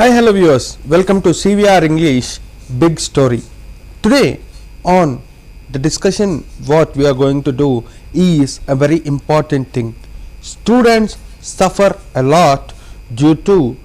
Hi, hello viewers. Welcome to CVR English Big Story. Today on the discussion, what we are going to do is a very important thing. Students suffer a lot due to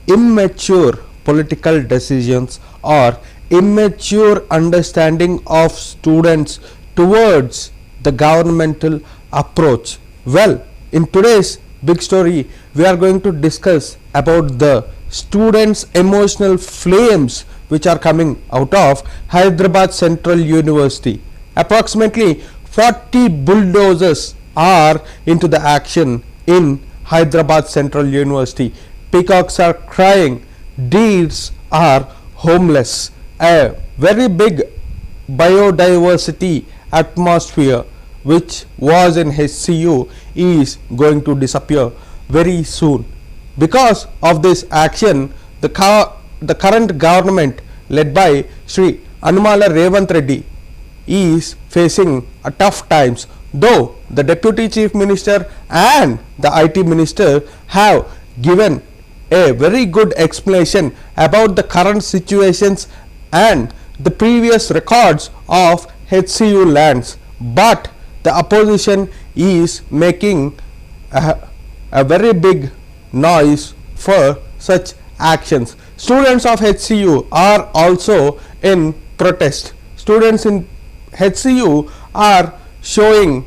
immature political decisions or immature understanding of students towards the governmental approach. Well, in today's big story, we are going to discuss about the students' emotional flames which are coming out of Hyderabad Central University. Approximately 40 bulldozers are into the action in Hyderabad Central University. Peacocks are crying, deers are homeless. A very big biodiversity atmosphere which was in HCU is going to disappear very soon. Because of this action, the current government led by Sri Anumala Revant Reddy is facing a tough times, though the Deputy Chief Minister and the IT Minister have given a very good explanation about the current situations and the previous records of HCU lands, but the opposition is making a very big noise for such actions. Students of HCU are also in protest. Students in HCU are showing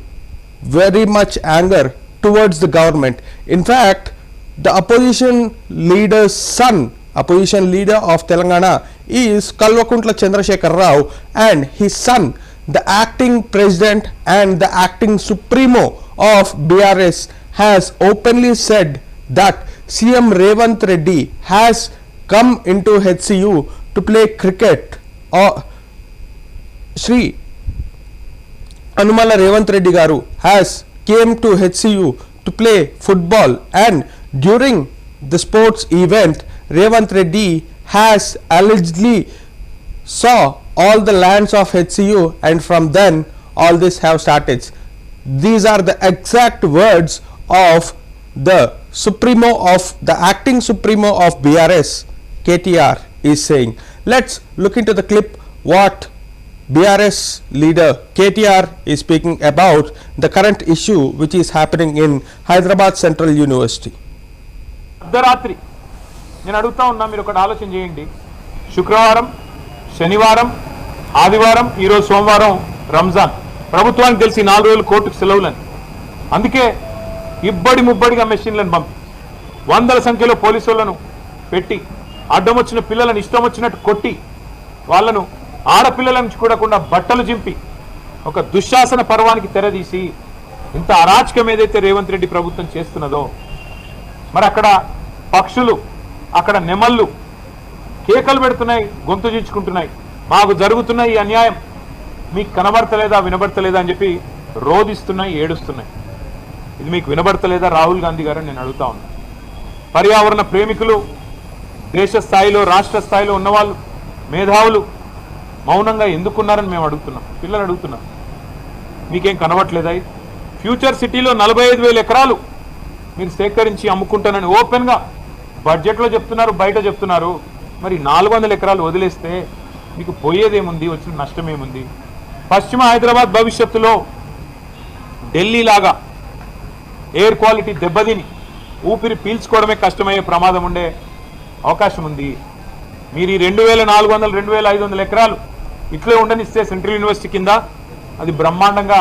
very much anger towards the government. In fact, the opposition leader's son, opposition leader of Telangana, is Kalvakuntla Chandrasekhar Rao, and his son, the acting president and the acting supremo of BRS, has openly said that CM Revant Reddy has come into HCU to play cricket. Sri Anumala Revant Reddy Garu has came to HCU to play football, and during the sports event, Revant Reddy has allegedly saw all the lands of HCU, and from then all this have started. These are the exact words of the acting supremo of BRS, KTR, is saying. Let's look into the clip what BRS leader KTR is speaking about the current issue which is happening in Hyderabad Central University. అర్ధరాత్రి నేను అడుగుతా ఉన్నా, మీరు ఒకటి ఆలోచన చేయండి. శుక్రవారం, శనివారం, ఆదివారం, ఈరోజు సోమవారం రంజాన్. ప్రభుత్వానికి తెలిసి 4 రోజులు కోర్టుకు సెలవులని. అందుకే ఇబ్బడి ముబ్బడిగా మెషిన్లను పంపి వందల సంఖ్యలో పోలీసులను పెట్టి అడ్డం వచ్చిన పిల్లలను ఇష్టం వచ్చినట్టు కొట్టి వాళ్ళను ఆడపిల్లలను చూడకుండా బట్టలు చింపి ఒక దుశ్శాసన పర్వానికి తెరదీసి ఇంత అరాచకం ఏదైతే రేవంత్ రెడ్డి ప్రభుత్వం చేస్తున్నదో, మరి అక్కడ పక్షులు, అక్కడ నెమళ్ళు కేకలు పెడుతున్నాయి, గొంతు చించుకుంటున్నాయి. మాకు జరుగుతున్న ఈ అన్యాయం మీకు కనబడతలేదా, వినబడతలేదా అని చెప్పి రోధిస్తున్నాయి, ఏడుస్తున్నాయి. ఇది మీకు వినబడతలేదా రాహుల్ గాంధీ గారు? నేను అడుగుతా ఉన్నా. పర్యావరణ ప్రేమికులు, దేశ స్థాయిలో రాష్ట్ర స్థాయిలో ఉన్నవాళ్ళు, మేధావులు మౌనంగా ఎందుకున్నారని మేము అడుగుతున్నాం, పిల్లలు అడుగుతున్నాం. మీకేం కనబడట్లేదా? ఫ్యూచర్ సిటీలో 45,000 ఎకరాలు మీరు సేకరించి అమ్ముకుంటానని ఓపెన్గా బడ్జెట్లో చెప్తున్నారు, బయట చెప్తున్నారు. మరి 400 ఎకరాలు వదిలేస్తే మీకు పోయేదేముంది, వచ్చిన నష్టం ఏముంది? పశ్చిమ హైదరాబాద్ భవిష్యత్తులో ఢిల్లీ లాగా ఎయిర్ క్వాలిటీ దెబ్బతిని ఊపిరి పీల్చుకోవడమే కష్టమయ్యే ప్రమాదం ఉండే అవకాశం ఉంది. మీరు ఈ 2,400 2,500 ఎకరాలు ఇట్లే ఉండనిస్తే సెంట్రల్ యూనివర్సిటీ కింద అది బ్రహ్మాండంగా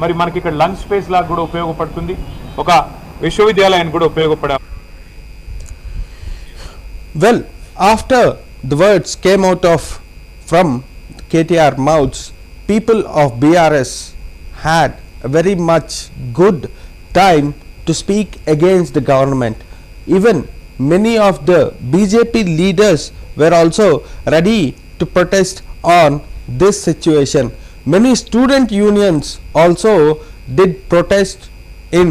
మరి మనకి ఇక్కడ లంచ్ స్పేస్ లాగా కూడా ఉపయోగపడుతుంది, ఒక విశ్వవిద్యాలయానికి కూడా ఉపయోగపడే. Well, after the words came out from KTR mouths, people of BRS had a very much good time to speak against the government. Even many of the BJP leaders were also ready to protest on this situation. Many student unions also did protest in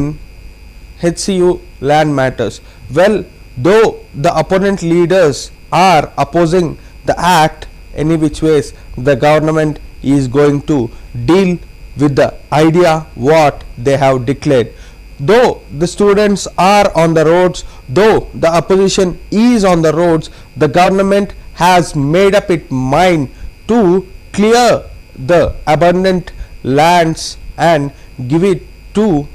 HCU land matters. Well, though the opponent leaders are opposing the act, any which ways the government is going to deal with the idea what they have declared. though the students are on the roads, though the opposition is on the roads, the government has made up its mind to clear the abundant lands and give it to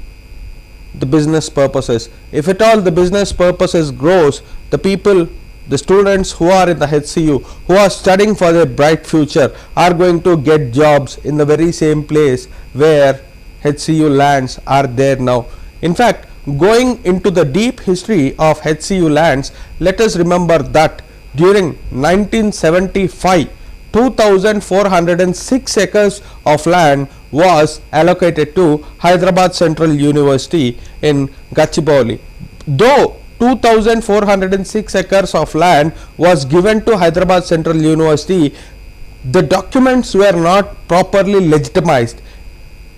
the business purposes. If at all the business purposes grows, the people, the students who are in the HCU, who are studying for their bright future, are going to get jobs in the very same place where HCU lands are there now. In fact, going into the deep history of HCU lands, let us remember that during 1975, 2,406 acres of land was allocated to Hyderabad Central University in Gachibowli. Though 2,406 acres of land was given to Hyderabad Central University, the documents were not properly legitimized.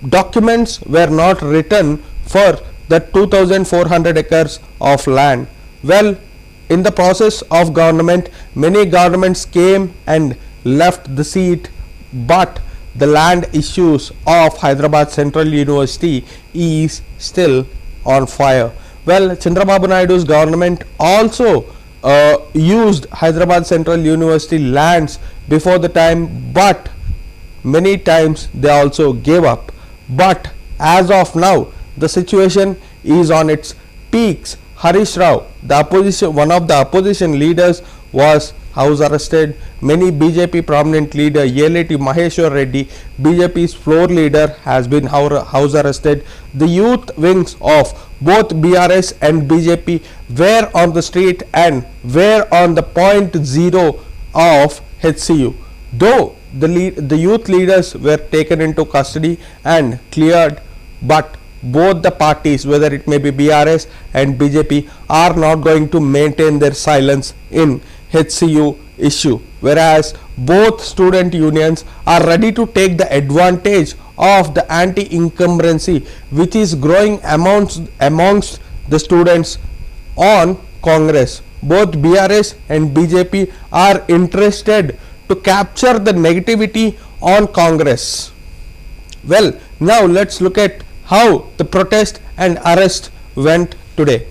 Documents were not written for the 2,400 acres of land. Well, in the process of government, many governments came and left the seat, but the land issues of Hyderabad Central University is still on fire. Well, Chandrababu Naidu's government also used Hyderabad Central University lands before the time, but many times they also gave up. But as of now, the situation is on its peaks. Harish Rao, the opposition, one of the opposition leaders, was house arrested. Many BJP prominent leader Yeleti Maheshwar Reddy, BJP's floor leader, has been house arrested. The youth wings of both BRS and BJP were on the street and were on the point zero of HCU. Though the youth leaders were taken into custody and cleared, but both the parties, whether it may be BRS and BJP, are not going to maintain their silence in HCU issue, whereas both student unions are ready to take the advantage of the anti-incumbency which is growing amongst the students on Congress. Both BRS and BJP are interested to capture the negativity on Congress. Well, now let's look at how the protest and arrest went today.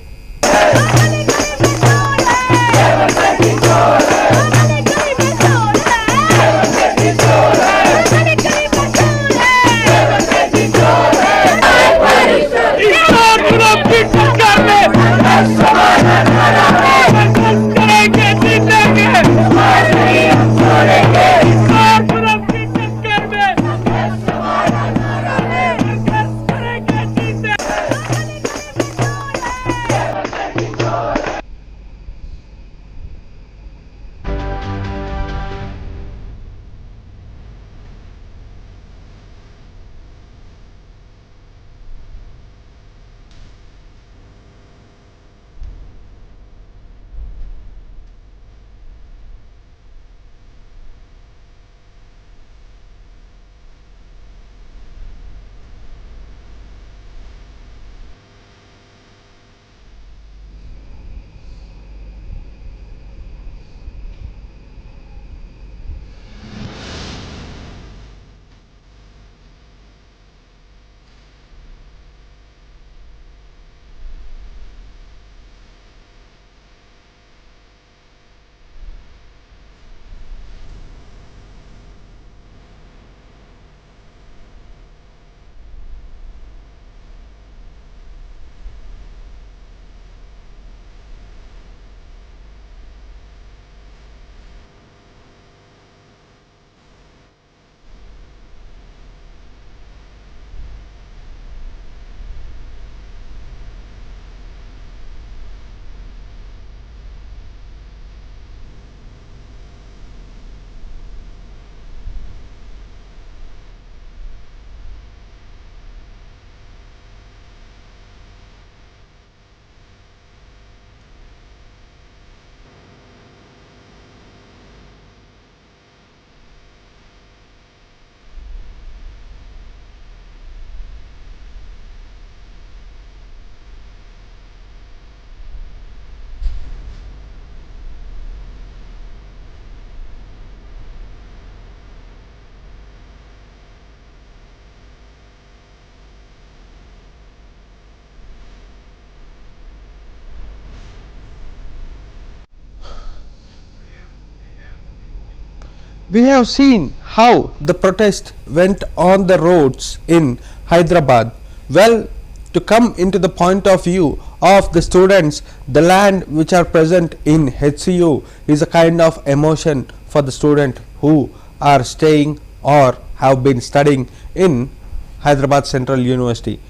We have seen how the protest went on the roads in Hyderabad. Well, to come into the point of view of the students, the land which are present in HCU is a kind of emotion for the student who are staying or have been studying in Hyderabad Central University.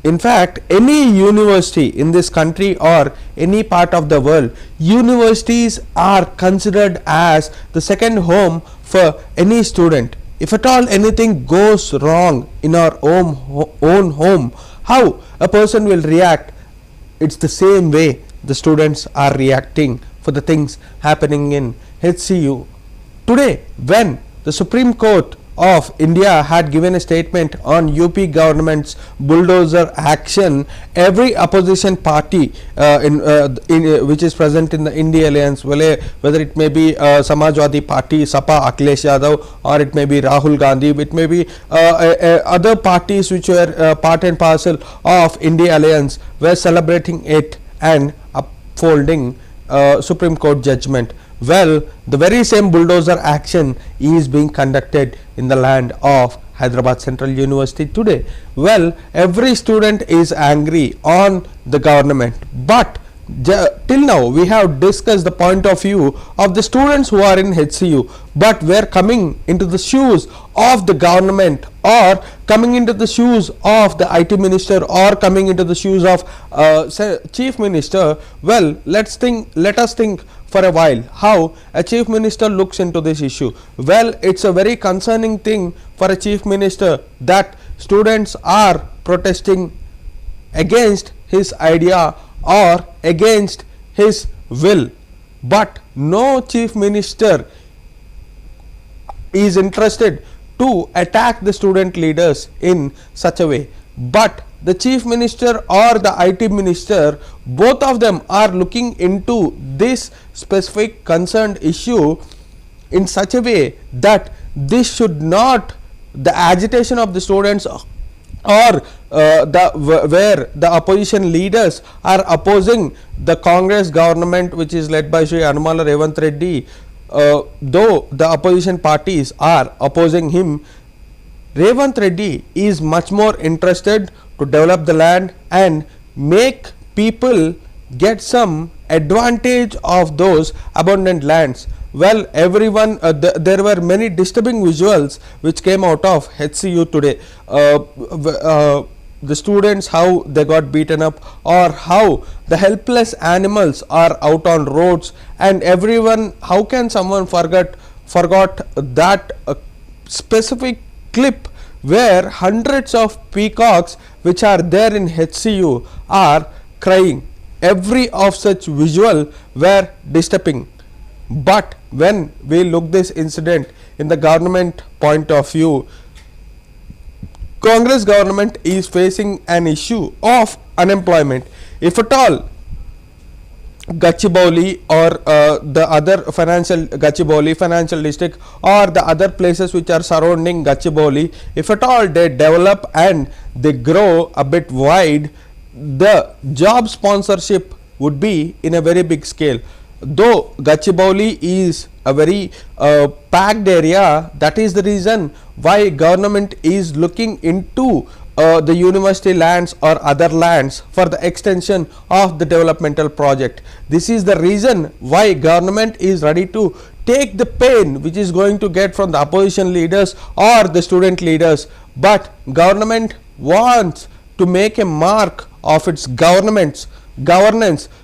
In fact, any university in this country or any part of the world, universities are considered as the second home for any student. If at all anything goes wrong in our own home, how a person will react, it's the same way the students are reacting for the things happening in HCU. Today, when the Supreme Court of India had given a statement on UP government's bulldozer action, every opposition party which is present in the India Alliance, whether it may be Samajwadi Party, Sapa Akhilesh Yadav, or it may be Rahul Gandhi, it may be other parties which were part and parcel of India Alliance, were celebrating it and upholding Supreme Court judgment. Well, the very same bulldozer action is being conducted in the land of Hyderabad Central University today. Well, every student is angry on the government, but till now we have discussed the point of view of the students who are in HCU, but we are coming into the shoes of the government, or coming into the shoes of the IT minister, or coming into the shoes of chief minister. Well, let us think for a while how a chief minister looks into this issue. Well, it's a very concerning thing for a chief minister that students are protesting against his idea or against his will, but no chief minister is interested to attack the student leaders in such a way. But the chief minister or the IT minister, both of them are looking into this specific concerned issue in such a way that this should not, the agitation of the students or where the opposition leaders are opposing the Congress government which is led by Shri Anumala Revanth Reddy, though the opposition parties are opposing him, Revanth Reddy is much more interested to develop the land and make people get some advantage of those abundant lands. Well, everyone, there were many disturbing visuals which came out of HCU today. The students, how they got beaten up, or how the helpless animals are out on roads, and everyone, how can someone forgot that specific clip where hundreds of peacocks which are there in HCU are crying. Every of such visual were disturbing. But when we look this incident in the government point of view, Congress government is facing an issue of unemployment. If at all Gachibowli or the other Gachibowli financial district or the other places which are surrounding Gachibowli, if at all they develop and they grow a bit wide, the job sponsorship would be in a very big scale. Though Gachibowli is a very packed area, that is the reason why government is looking into the university lands or other lands for the extension of the developmental project. This is the reason why government is ready to take the pain which is going to get from the opposition leaders or the student leaders, but government wants to make a mark of its governance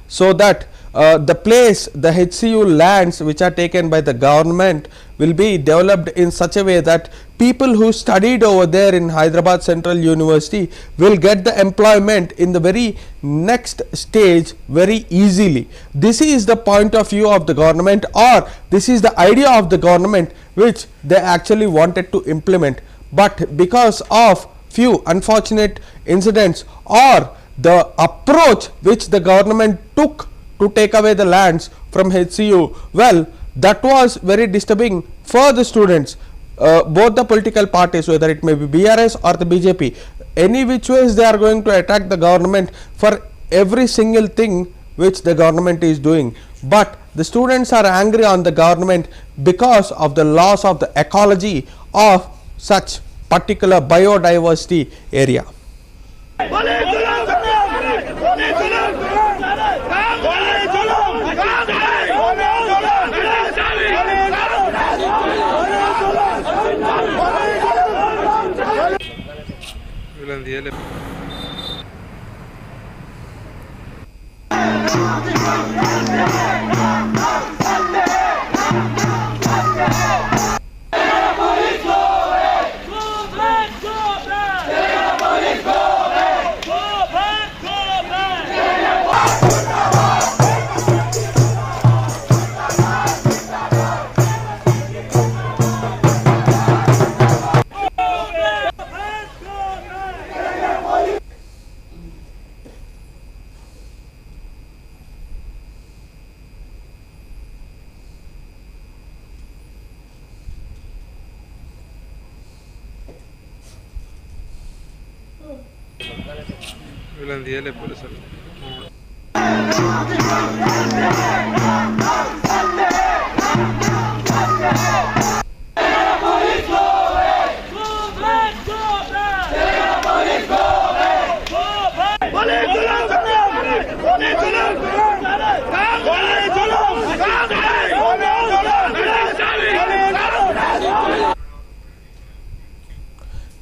so that the HCU lands which are taken by the government will be developed in such a way that people who studied over there in Hyderabad Central University will get the employment in the very next stage very easily. This is the point of view of the government, or this is the idea of the government which they actually wanted to implement, but because of few unfortunate incidents or the approach which the government took to take away the lands from HCU, well, that was very disturbing for the students. Both the political parties, whether it may be BRS or the BJP, any which ways they are going to attack the government for every single thing which the government is doing, but the students are angry on the government because of the loss of the ecology of such particular biodiversity area.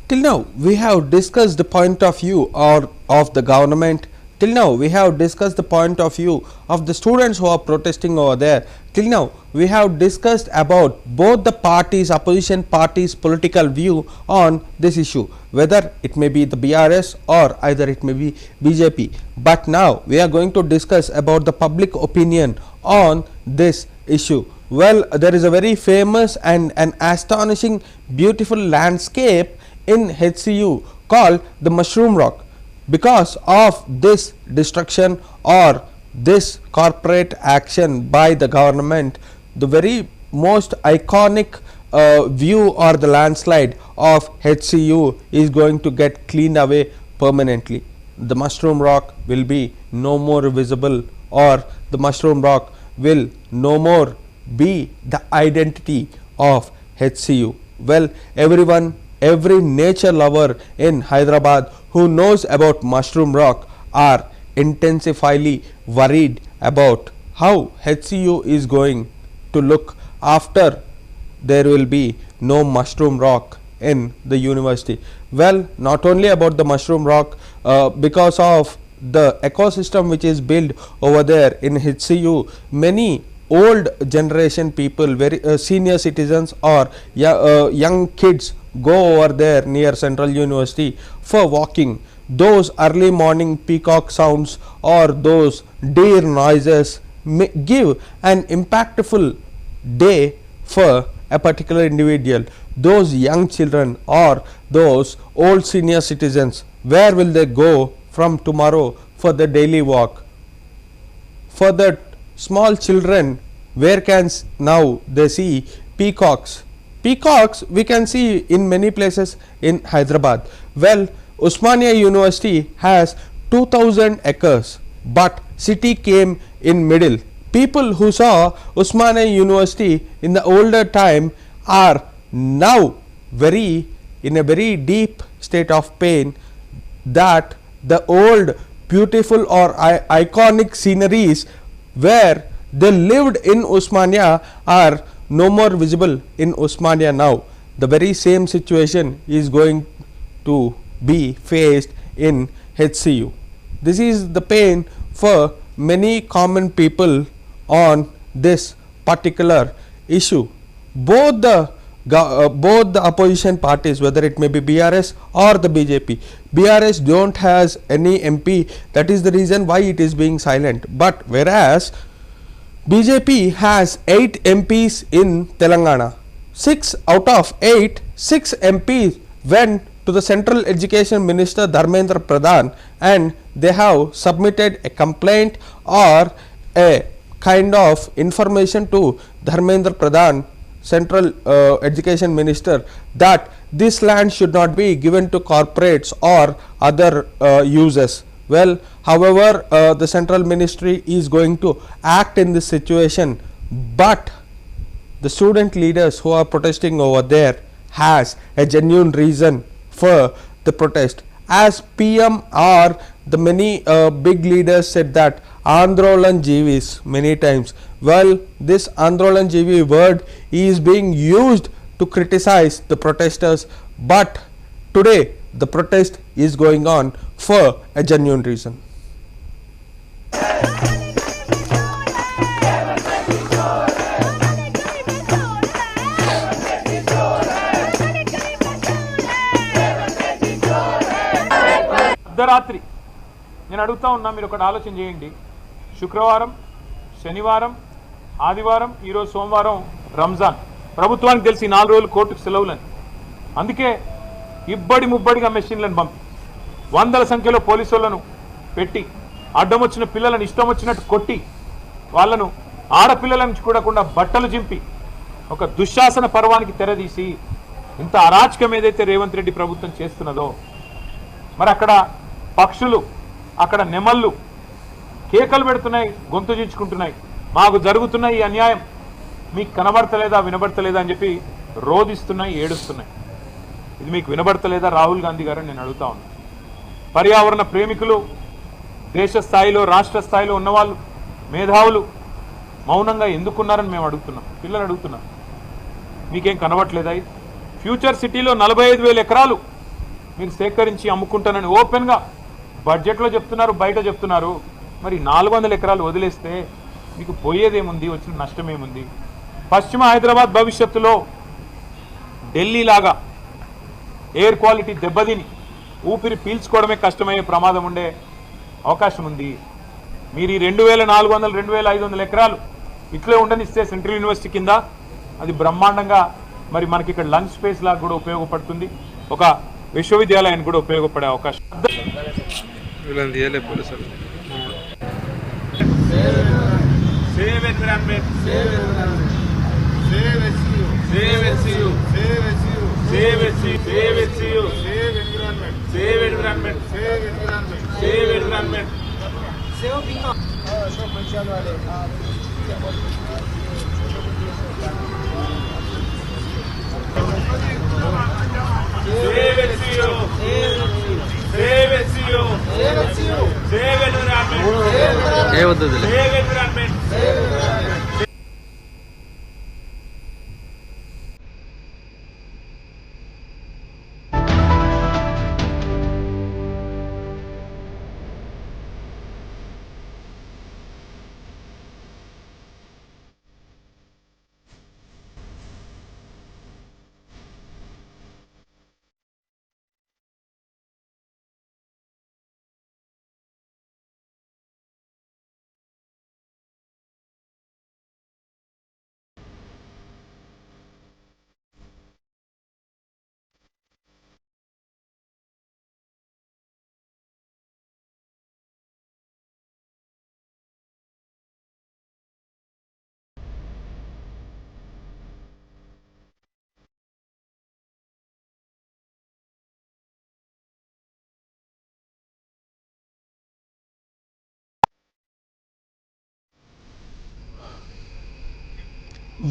Till now we have discussed the point of view of the government. Till now we have discussed the point of view of the students who are protesting over there. Till now we have discussed about both the parties, opposition parties' political view on this issue, whether it may be the BRS or either it may be BJP. But now we are going to discuss about the public opinion on this issue. Well, there is a very famous and an astonishing beautiful landscape in HCU called the Mushroom Rock. Because of this destruction or this corporate action by the government, the very most iconic view or the landslide of HCU is going to get cleaned away permanently. The Mushroom Rock will be no more visible, or the Mushroom Rock will no more be the identity of HCU. Well, every nature lover in Hyderabad who knows about Mushroom Rock are intensively worried about how HCU is going to look after there will be no Mushroom Rock in the university. Well, not only about the Mushroom Rock, because of the ecosystem which is built over there in HCU, many old generation people, very senior citizens or young kids go over there near Central University for walking. Those early morning peacock sounds or those deer noises may give an impactful day for a particular individual. Those young children or those old senior citizens, where will they go from tomorrow for the daily walk? For the small children, where can now they see peacocks? Peacocks we can see in many places in Hyderabad. Well, Osmania University has 2000 acres, but city came in middle. People who saw Osmania University in the older time are now in a very deep state of pain that the old beautiful or iconic sceneries where they lived in Osmania are no more visible in Osmania now. The very same situation is going to be faced in HCU. This is the pain for many common people on this particular issue. Both the opposition parties, whether it may be BRS or the BJP, BRS don't has any MP. That is the reason why it is being silent. But whereas BJP has 8 MPs in Telangana, 6 out of 8, 6 MPs went to the Central Education Minister Dharmendra Pradhan, and they have submitted a complaint or a kind of information to Dharmendra Pradhan, Central Education Minister, that this land should not be given to corporates or other users. Well, however, the central ministry is going to act in this situation, but the student leaders who are protesting over there has a genuine reason for the protest. As PM or the many big leaders said that Androlan Jeevis many times. Well, this Androlan Jeevi word is being used to criticize the protesters, but today the protest is going on for a genuine reason. అర్ధరాత్రి నేను అడుగుతా ఉన్నా, మీరు ఒకటి ఆలోచన చేయండి. శుక్రవారం, శనివారం, ఆదివారం, ఈరోజు సోమవారం రంజాన్. ప్రభుత్వానికి తెలిసి 4 రోజులు కోర్టుకు సెలవులని. అందుకే ఇబ్బడి ముబ్బడిగా మెషిన్లను పంపి వందల సంఖ్యలో పోలీసులను పెట్టి అడ్డం వచ్చిన పిల్లలను ఇష్టం వచ్చినట్టు కొట్టి వాళ్ళను ఆడపిల్లలను చూడకుండా బట్టలు చింపి ఒక దుశ్శాసన పర్వానికి తెరదీసి ఇంత అరాచకం ఏదైతే రేవంత్ రెడ్డి ప్రభుత్వం చేస్తున్నదో, మరి అక్కడ పక్షులు, అక్కడ నెమళ్ళు కేకలు పెడుతున్నాయి, గొంతు చించుకుంటున్నాయి. మాకు జరుగుతున్న ఈ అన్యాయం మీకు కనబడతలేదా, వినబడతలేదా అని చెప్పి రోధిస్తున్నాయి, ఏడుస్తున్నాయి. ఇది మీకు వినబడతలేదా రాహుల్ గాంధీ గారు నేను అడుగుతా ఉన్నా. పర్యావరణ ప్రేమికులు, దేశ స్థాయిలో రాష్ట్ర స్థాయిలో ఉన్నవాళ్ళు, మేధావులు మౌనంగా ఎందుకున్నారని మేము అడుగుతున్నాం, పిల్లలు అడుగుతున్నాం. మీకేం కనబడట్లేదా? ఫ్యూచర్ సిటీలో 45,000 ఎకరాలు మీరు సేకరించి అమ్ముకుంటానని ఓపెన్గా బడ్జెట్లో చెప్తున్నారు, బయట చెప్తున్నారు. మరి 400 ఎకరాలు వదిలేస్తే మీకు పోయేదేముంది, వచ్చిన నష్టం ఏముంది? పశ్చిమ హైదరాబాద్ భవిష్యత్తులో ఢిల్లీ లాగా ఎయిర్ క్వాలిటీ దెబ్బతిని ఊపిరి పీల్చుకోవడమే కష్టమయ్యే ప్రమాదం ఉండే అవకాశం ఉంది. మీరు ఈ 2,400, 2,500 ఎకరాలు ఇట్లే ఉండనిస్తే సెంట్రల్ యూనివర్సిటీ కింద అది బ్రహ్మాండంగా మరి మనకి ఇక్కడ లంచ్ స్పేస్ లాగా కూడా ఉపయోగపడుతుంది, ఒక విశ్వవిద్యాలయానికి కూడా ఉపయోగపడే అవకాశం.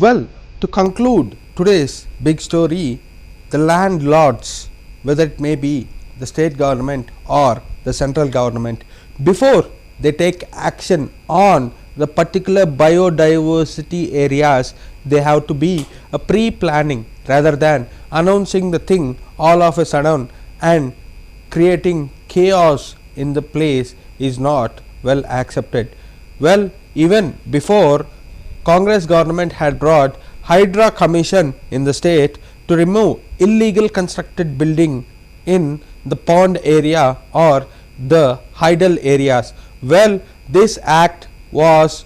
Well, to conclude today's big story, the landlords, whether it may be the state government or the central government, before they take action on the particular biodiversity areas, they have to be a pre-planning rather than announcing the thing all of a sudden and creating chaos in the place is not well accepted. Well, even before, Congress government had brought Hydra commission in the state to remove illegal constructed building in the pond area or the hydel areas. Well, this act was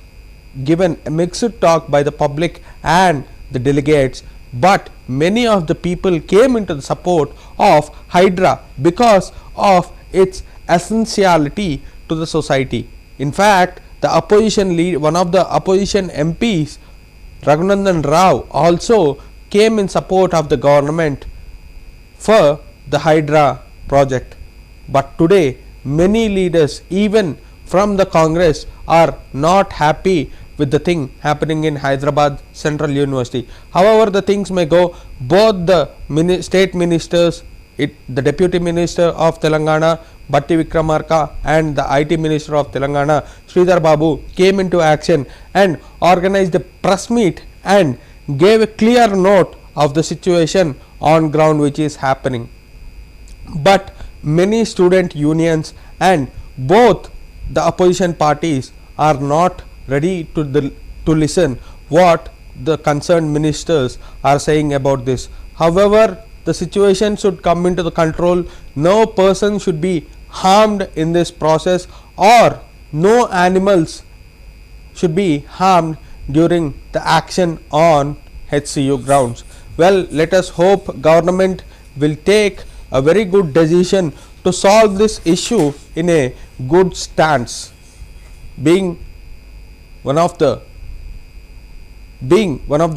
given a mixed talk by the public and the delegates, but many of the people came into the support of Hydra because of its essentiality to the society. In fact, the opposition one of the opposition MPs, Raghunandan Rao, also came in support of the government for the Hydra project. But today many leaders even from the Congress are not happy with the thing happening in Hyderabad Central University. However the things may go, both the state ministers, the Deputy Minister of Telangana Batti Vikramarka and the IT Minister of Telangana Sridhar Babu came into action and organized a press meet and gave a clear note of the situation on ground which is happening. But many student unions and both the opposition parties are not ready to listen what the concerned ministers are saying about this. However, the situation should come into the control. No person should be harmed in this process, or no animals should be harmed during the action on HCU grounds. Well, let us hope government will take a very good decision to solve this issue in a good stance, being one of the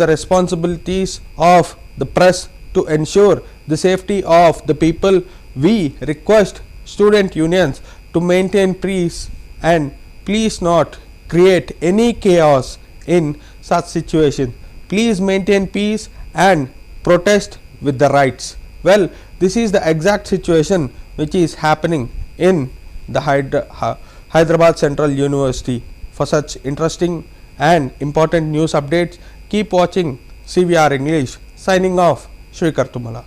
responsibilities of the press to ensure the safety of the people. We request student unions to maintain peace and please not create any chaos in such situation. Please maintain peace and protest with the rights. Well, this is the exact situation which is happening in the Hyderabad Central University. For such interesting and important news updates, keep watching CVR English. Signing off, Shrikar Tumala.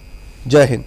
Jai Hind.